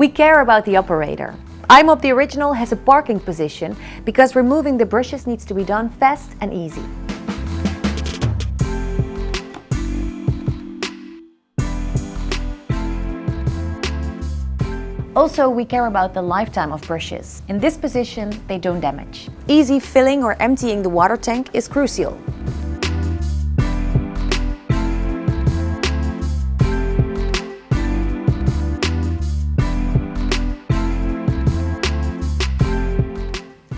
We care about the operator. I-Mop the Original has a parking position because removing the brushes needs to be done fast and easy. Also, we care about the lifetime of brushes. In this position, they don't damage. Easy filling or emptying the water tank is crucial.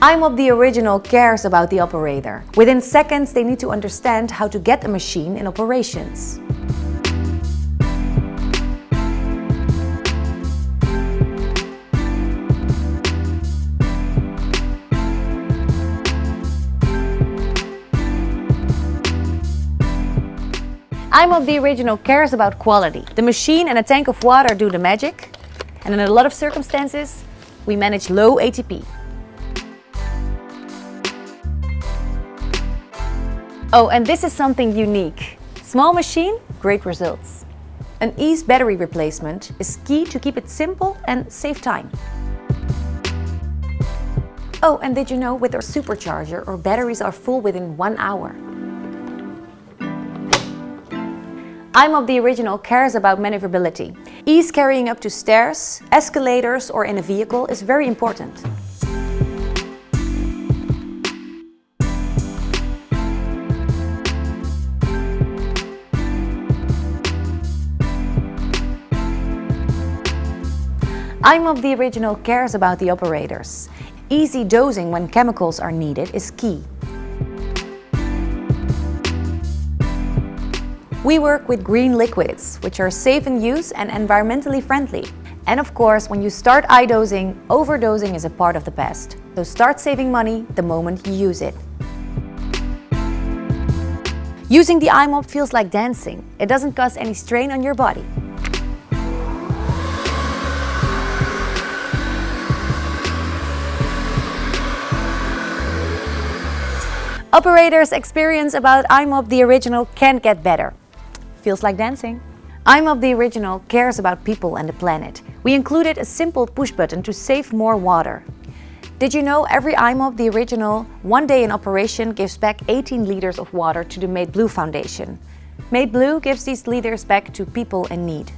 I-Mop the Original cares about the operator. Within seconds, they need to understand how to get a machine in operations. I-Mop the Original cares about quality. The machine and a tank of water do the magic, and in a lot of circumstances, we manage low ATP. Oh, and this is something unique. Small machine, great results. An ease battery replacement is key to keep it simple and save time. Oh, and did you know with our supercharger, our batteries are full within 1 hour. I-Mop the Original cares about maneuverability. Ease carrying up to stairs, escalators or in a vehicle is very important. I-Mop the Original cares about the operators. Easy dosing when chemicals are needed is key. We work with green liquids, which are safe in use and environmentally friendly. And of course, when you start I-dosing, overdosing is a part of the past. So start saving money the moment you use it. Using the I-Mop feels like dancing. It doesn't cause any strain on your body. Operators' experience about I-Mop the Original can't get better. Feels like dancing. I-Mop the Original cares about people and the planet. We included a simple push button to save more water. Did you know every I-Mop the Original 1 day in operation gives back 18 liters of water to the Made Blue Foundation? Made Blue gives these liters back to people in need.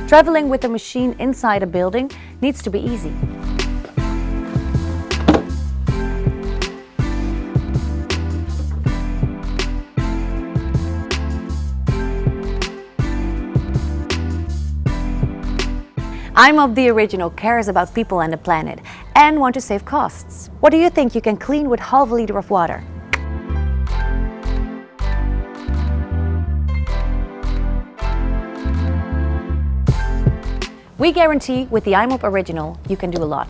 Traveling with the machine inside a building needs to be easy. I-Mop the Original cares about people and the planet and want to save costs. What do you think you can clean with half a liter of water? We guarantee with the I-Mop Original you can do a lot.